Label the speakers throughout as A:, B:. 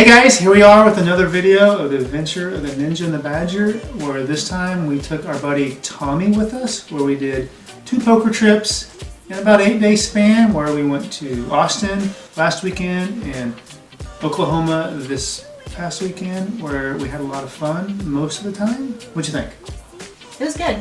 A: Hey guys, here we are with another video of the adventure of the Ninja and the Badger, where this time we took our buddy Tommy with us, where we did 2 poker trips in about 8-day span, where we went to Austin last weekend and Oklahoma this past weekend, where we had a lot of fun most of the time. What'd you think?
B: It was good.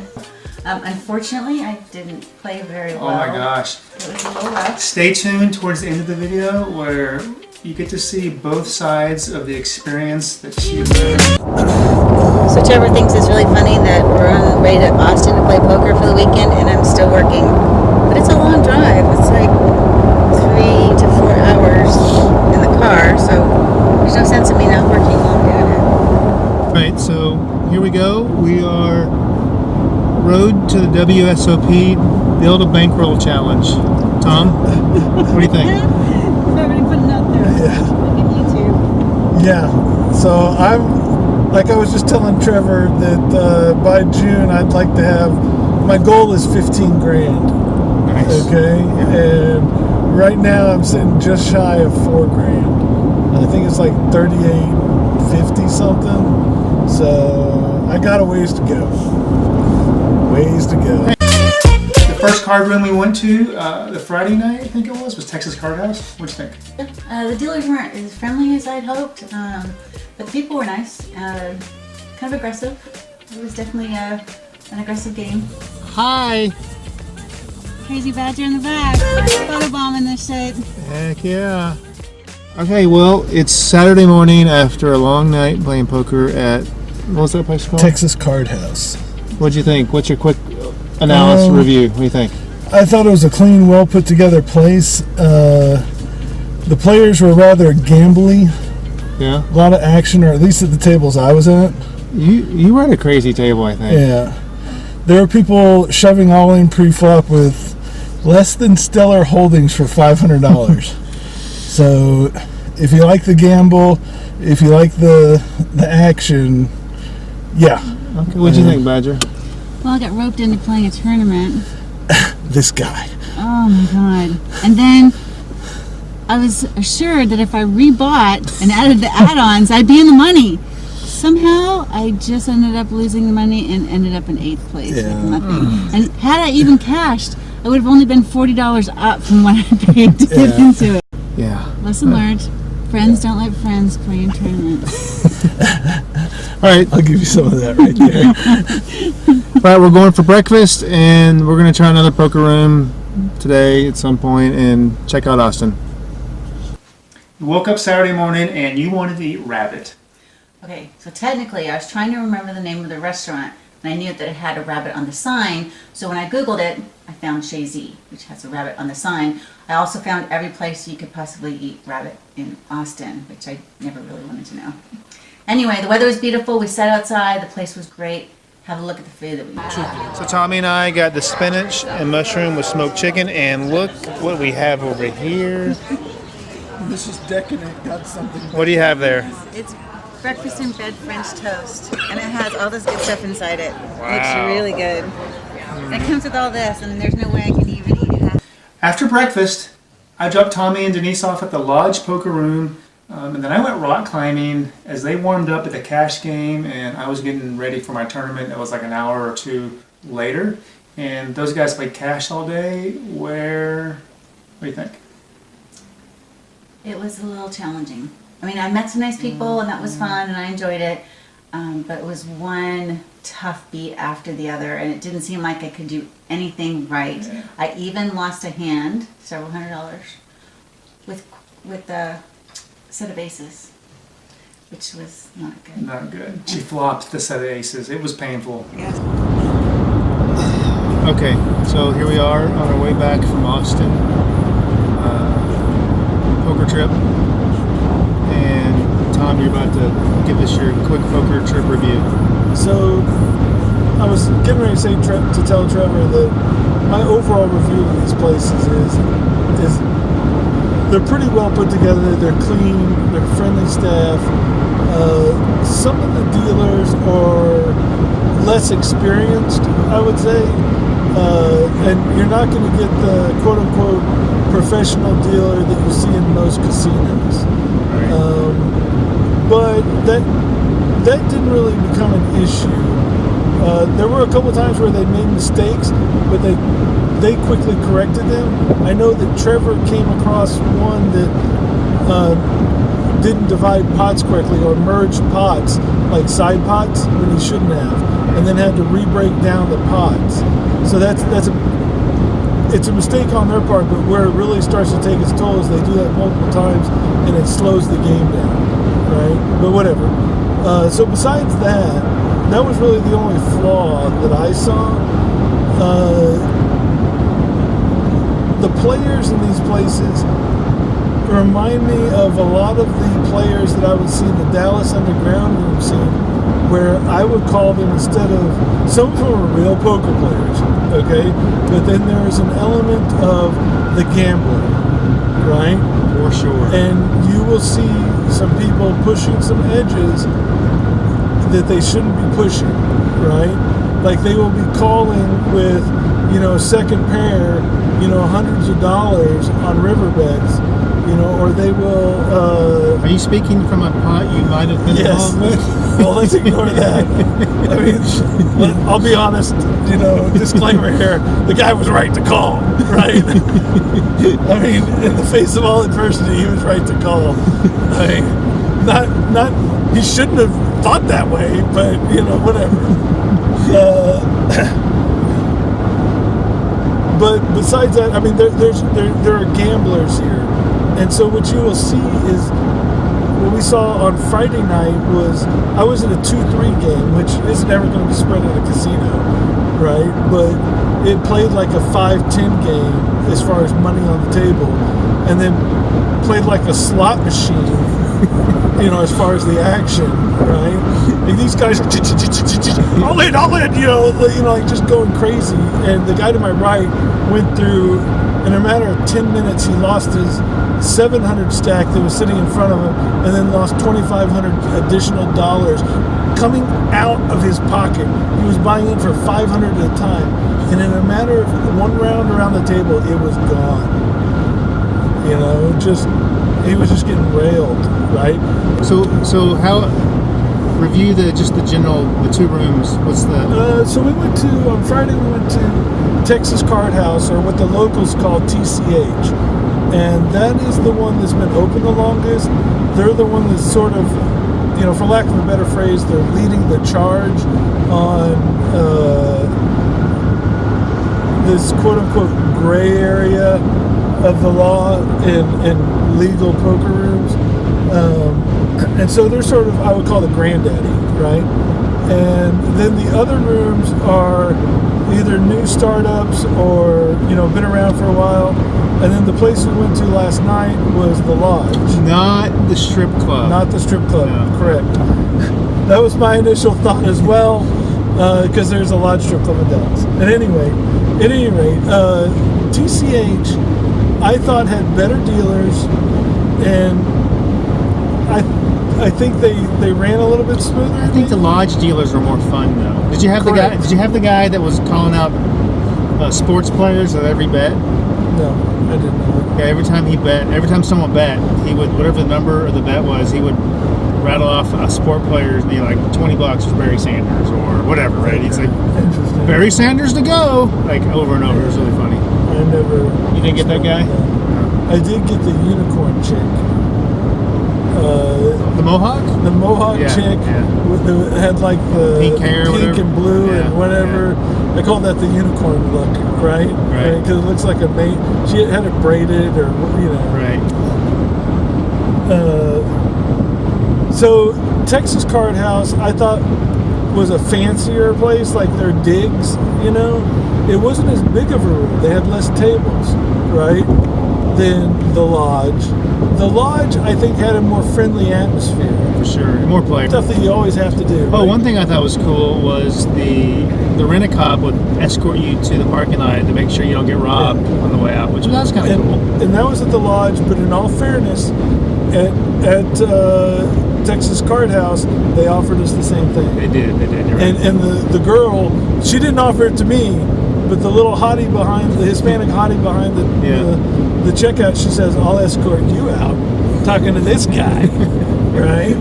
B: Unfortunately, I didn't play very well.
A: Oh my gosh.
B: It was a little rough.
A: Stay tuned towards the end of the video where you get to see both sides of the experience that she lived.
B: So Trevor thinks it's really funny that we're on the way to Austin to play poker for the weekend and I'm still working. But it's a long drive. It's like 3 to 4 hours in the car, so there's no sense in me not working while I'm doing it.
A: Alright, so here we go. We are road to the WSOP Build a Bankroll Challenge. Tom, what do you think?
B: Already putting out there.
C: Yeah.
B: Look at YouTube.
C: Yeah. So I'm, like I was just telling Trevor that by June I'd like to have, my goal is 15 grand.
A: Nice.
C: Okay. Yeah. And right now I'm sitting just shy of 4 grand. I think it's like 38.50 something. So I got a ways to go. Ways to go.
A: The first card room we went to the Friday night, I think it was Texas Card House. What'd you think?
B: The dealers weren't as friendly as I'd hoped, but the people were nice, kind of aggressive. It was definitely an aggressive game.
A: Hi.
B: Crazy Badger in the back, photobombing this shit.
A: Heck yeah. Okay, well, it's Saturday morning after a long night playing poker at, what was that place called?
C: Texas Card House.
A: What'd you think? What's your quick analysis review? What do you think?
C: I thought it was a clean, well put together place. The players were rather gambly.
A: Yeah.
C: A lot of action, or at least at the tables I was at.
A: You were at a crazy table, I think.
C: Yeah. There were people shoving all in pre-flop with less than stellar holdings for $500. So if you like the gamble, if you like the action, yeah.
A: Okay, what'd you think, Badger?
B: Well, I got roped into playing a tournament.
C: This guy.
B: Oh my god. And then I was assured that if I rebought and added the add-ons, I'd be in the money. Somehow, I just ended up losing the money and ended up in 8th place with nothing. And had I even cashed, I would have only been $40 up from what I paid to get into it.
A: Yeah.
B: Lesson learned. Friends don't let friends play in tournaments.
A: All right.
C: I'll give you some of that right there.
A: All right, we're going for breakfast, and we're going to try another poker room today at some point and check out Austin. You woke up Saturday morning, and you wanted to eat rabbit.
B: Okay, so technically I was trying to remember the name of the restaurant, and I knew that it had a rabbit on the sign, so when I Googled it, I found Chez Z, which has a rabbit on the sign. I also found every place you could possibly eat rabbit in Austin, which I never really wanted to know. Anyway, the weather was beautiful, we sat outside, the place was great. Have a look at the food that we had.
A: So Tommy and I got the spinach and mushroom with smoked chicken, and look what we have over here.
C: This is decadent. Got something.
A: What do you have there?
B: It's breakfast in bed French toast, and it has all this good stuff inside it.
A: Wow.
B: It's really good. And it comes with all this, and there's no way I can even eat it.
A: After breakfast, I dropped Tommy and Denise off at the Lodge Poker Room, and then I went rock climbing as they warmed up at the cash game, and I was getting ready for my tournament. It was like an hour or 2 later, and those guys played cash all day. What do you think?
B: It was a little challenging. I mean, I met some nice people, and that was fun, and I enjoyed it. But it was one tough beat after the other, and it didn't seem like I could do anything right. Yeah. I even lost a hand, several $100, with a set of aces, which was not good.
A: Not good. She flopped the set of aces. It was painful.
B: Yeah.
A: Okay, so here we are on our way back from Austin. Poker trip. And Tom, you're about to give us your quick poker trip review.
C: So I was getting ready to say to tell Trevor that my overall review of these places is they're pretty well put together. They're clean. They're friendly staff. Some of the dealers are less experienced, I would say. And you're not going to get the quote-unquote professional dealer that you see in most casinos.
A: Right.
C: but that didn't really become an issue. There were a couple of times where they made mistakes, but they quickly corrected them. I know that Trevor came across one that didn't divide pots correctly or merged pots, like side pots, when he shouldn't have, and then had to re-break down the pots. So it's a mistake on their part, but where it really starts to take its toll is they do that multiple times, and it slows the game down, right? But whatever. So besides that was really the only flaw that I saw. The players in these places remind me of a lot of the players that I would see in the Dallas Underground room scene, where I would call them, instead of, some of them are real poker players, okay? But then there's an element of the gambler, right?
A: For sure.
C: And you will see some people pushing some edges that they shouldn't be pushing, right? Like they will be calling with, second pair, hundreds of dollars on river bets, or they will...
A: Are you speaking from a pot you might have been involved with?
C: Well, let's ignore that. I mean, I'll be honest, disclaimer here, the guy was right to call, right? I mean, in the face of all adversity, he was right to call. I mean, not he shouldn't have thought that way, but, whatever. But besides that, I mean, there are gamblers here. And so what you will see is, what we saw on Friday night was, I was in a 2-3 game, which isn't ever going to be spread at a casino, right? But it played like a 5-10 game as far as money on the table, and then played like a slot machine, as far as the action, right? Like these guys, all in, like just going crazy. And the guy to my right went through, in a matter of 10 minutes, he lost his 700 stack that was sitting in front of him, and then lost $2,500 additional dollars coming out of his pocket. He was buying in for 500 at a time, and in a matter of one round around the table, it was gone. He was just getting railed, right?
A: So how? Review the two rooms. What's the?
C: So on Friday we went to Texas Card House, or what the locals call TCH, and that is the one that's been open the longest. They're the one that's sort of, for lack of a better phrase, they're leading the charge on this quote-unquote gray area of the law in legal poker rooms. And so they're sort of, I would call the granddaddy, right? And then the other rooms are either new startups or, been around for a while. And then the place we went to last night was the Lodge.
A: Not the strip club.
C: Not the strip club,
A: No.
C: correct. That was my initial thought as well, because there's a Lodge strip club in Dallas. At any rate, TCH, I thought had better dealers, and I think they ran a little bit smoother.
A: I think the Lodge dealers were more fun though. Did you have
C: Correct.
A: the guy that was calling out sports players at every bet?
C: No, I didn't know.
A: Yeah, every time someone bet, he would, whatever the number of the bet was, he would rattle off a sport player and be like $20 for Barry Sanders or whatever, right? He's like,
C: Interesting.
A: Barry Sanders to go, like over and over. It was really funny.
C: I never.
A: You didn't get that guy?
C: I did get the unicorn chick.
A: The Mohawk?
C: The Mohawk
A: Yeah,
C: chick
A: yeah.
C: Had like the
A: Pink hair or whatever.
C: and blue
A: Yeah,
C: and whatever. I call that the unicorn look, right?
A: Right.
C: Because it looks like a mate. She had it braided, or
A: Right.
C: So Texas Card House, I thought, was a fancier place, like their digs. It wasn't as big of a room. They had less tables, right, than the Lodge. The Lodge, I think, had a more friendly atmosphere.
A: For sure. More players.
C: Stuff that you always have to do.
A: Oh,
C: right?
A: one thing I thought was cool was the rent-a-cop would escort you to the parking lot to make sure you don't get robbed on the way out, which was kind of cool.
C: And that was at the Lodge, but in all fairness, at Texas Card House, they offered us the same thing.
A: They did. You're right.
C: And the girl, she didn't offer it to me, but the little hottie the Hispanic hottie behind the checkout, she says, "I'll escort you out." Talking to this guy, right?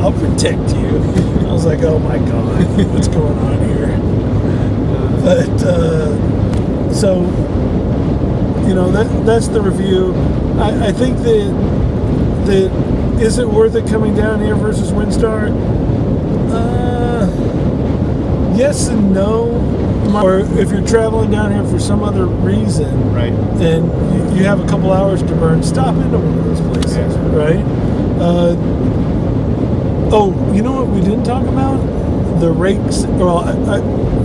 C: I'll protect you. I was like, oh my God, what's going on here? But, so, you know, that's the review. I think that is it worth it coming down here versus Winstar? Yes and no. Or if you're traveling down here for some other reason,
A: Right.
C: and you have a couple hours to burn, stop into one of those places,
A: Yeah.
C: right? Oh, you know what we didn't talk about? The rakes, well,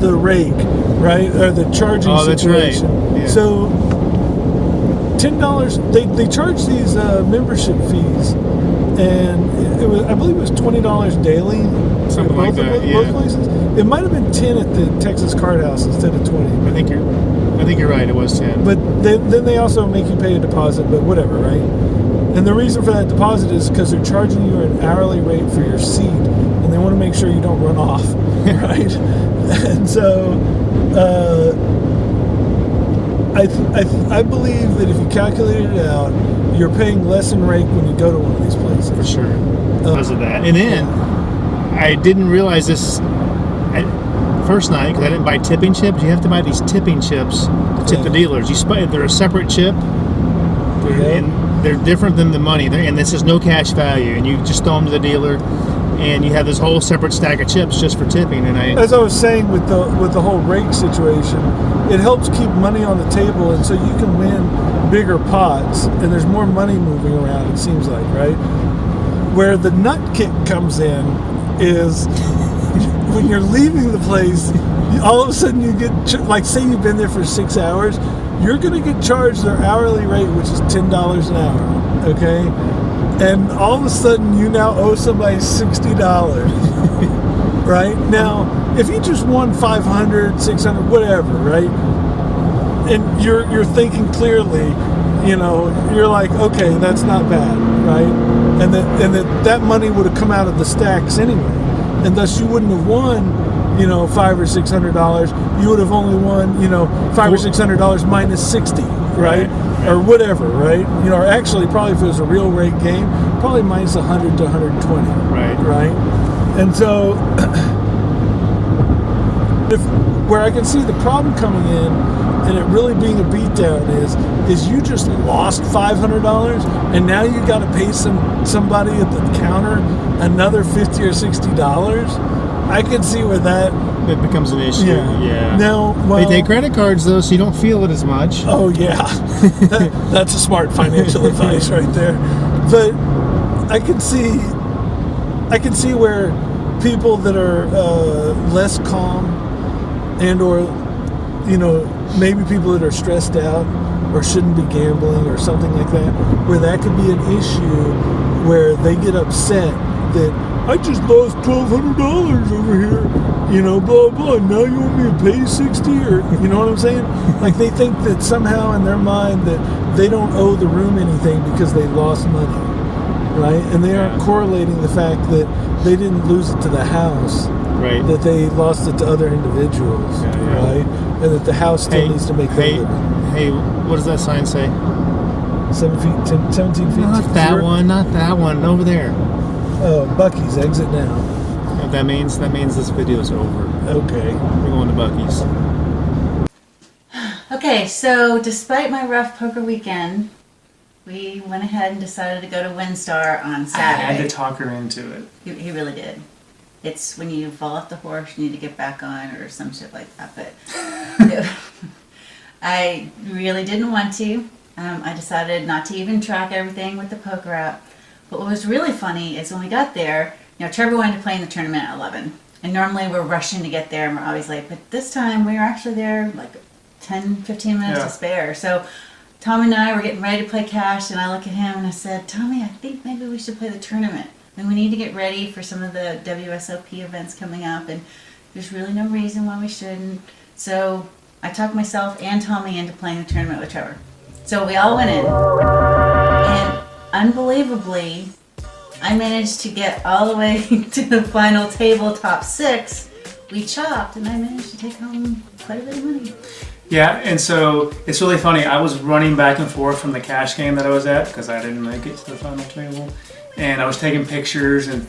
C: the rake, right? Or the charging situation.
A: That's right. Yeah.
C: So, $10, they charge these membership fees, and it was, I believe it was $20 daily.
A: Something like that, yeah.
C: Both places. It might have been 10 at the Texas Card House instead of 20.
A: I think you're right. It was 10.
C: But then they also make you pay a deposit, but whatever, right? And the reason for that deposit is because they're charging you an hourly rate for your seat, and they want to make sure you don't run off, right? And so, I believe that if you calculate it out, you're paying less in rake when you go to one of these places.
A: For sure. Because of that. And then I didn't realize this at first night because I didn't buy tipping chips. You have to buy these tipping chips to tip the dealers. They're a separate chip, and they're different than the money. And this is no cash value. And you just throw them to the dealer, and you have this whole separate stack of chips just for tipping. And
C: as I was saying with the whole rake situation, it helps keep money on the table, and so you can win bigger pots, and there's more money moving around. It seems like, right? Where the nut kick comes in is when you're leaving the place, all of a sudden you get, like, say you've been there for 6 hours, you're going to get charged their hourly rate, which is $10 an hour, okay? And all of a sudden you now owe somebody $60, right? Now, if you just won 500, 600, whatever, right? And you're thinking clearly, you know, you're like, okay, that's not bad, right? And that money would have come out of the stacks anyway, and thus you wouldn't have won, you know, $500 or $600. You would have only won, you know, $500 or $600 minus 60, right? Or whatever, right? You know, or actually, probably if it was a real rate game, probably minus 100 to 120, right? And so, where I can see the problem coming in, and it really being a beatdown is you just lost $500, and now you got to pay somebody at the counter another $50 or $60. I can see where that
A: it becomes an issue. Yeah.
C: Now, well,
A: they take credit cards though, so you don't feel it as much.
C: Oh yeah, that's a smart financial advice right there. But I can see where people that are less calm, and or, you know, maybe people that are stressed out or shouldn't be gambling or something like that, where that could be an issue where they get upset that I just lost $1,200 over here, you know, blah blah. Now you want me to pay 60, or you know what I'm saying? Like they think that somehow in their mind that they don't owe the room anything because they lost money, right? And they aren't correlating the fact that they didn't lose it to the house,
A: right?
C: That they lost it to other individuals, right? And that the house still needs to make that living.
A: Hey, what does that sign say?
C: 17 feet.
A: Not that one. Not that one. Over there.
C: Oh, Bucky's, exit now.
A: That means this video's over.
C: Okay.
A: We're going to Bucky's.
B: Okay, so despite my rough poker weekend, we went ahead and decided to go to Winstar on Saturday.
A: I had to talk her into it.
B: He really did. It's when you fall off the horse, you need to get back on, or some shit like that. But I really didn't want to. I decided not to even track everything with the poker app. But what was really funny is when we got there, you know, Trevor wanted to play in the tournament at 11. And normally we're rushing to get there and we're always late. But this time we were actually there like 10, 15 minutes to spare. So Tommy and I were getting ready to play cash, and I look at him and I said, Tommy, I think maybe we should play the tournament. And we need to get ready for some of the WSOP events coming up, and there's really no reason why we shouldn't. So I talked myself and Tommy into playing the tournament with Trevor. So we all went in, and unbelievably, I managed to get all the way to the final table, top 6. We chopped, and I managed to take home quite a bit of money.
A: Yeah, and so it's really funny. I was running back and forth from the cash game that I was at because I didn't make it to the final table, and I was taking pictures, and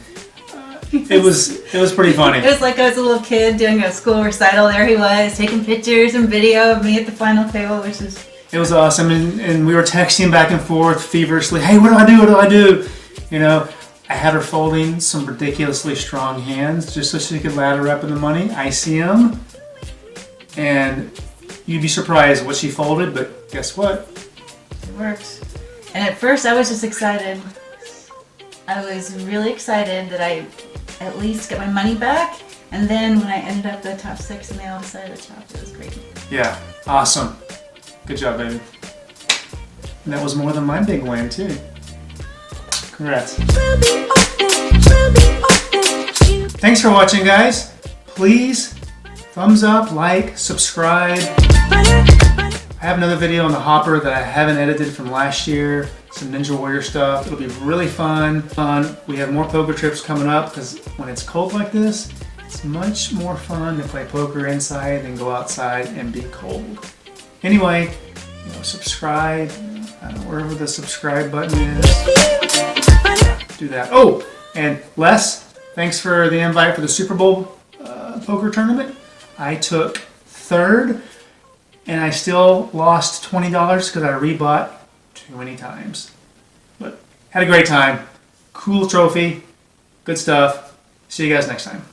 A: It was pretty funny.
B: It was like I was a little kid doing a school recital. There he was, taking pictures and video of me at the final table, which is...
A: It was awesome, and we were texting back and forth feverishly. Hey, what do I do? What do I do? You know, I had her folding some ridiculously strong hands just so she could ladder up in the money. ICM, and you'd be surprised what she folded, but guess what?
B: It worked. And at first, I was just excited. I was really excited that I at least get my money back. And then when I ended up the top 6 and they all decided to chop, it was great.
A: Yeah, awesome. Good job, baby. And that was more than my big win, too. Congrats. Thanks for watching, guys. Please, thumbs up, like, subscribe. I have another video on the hopper that I haven't edited from last year. Some Ninja Warrior stuff. It'll be really fun. We have more poker trips coming up because when it's cold like this, it's much more fun to play poker inside than go outside and be cold. Anyway, subscribe. I don't know, wherever the subscribe button is. Do that. Oh, and Les, thanks for the invite for the Super Bowl poker tournament. I took 3rd, and I still lost $20 because I rebought too many times. But had a great time. Cool trophy. Good stuff. See you guys next time.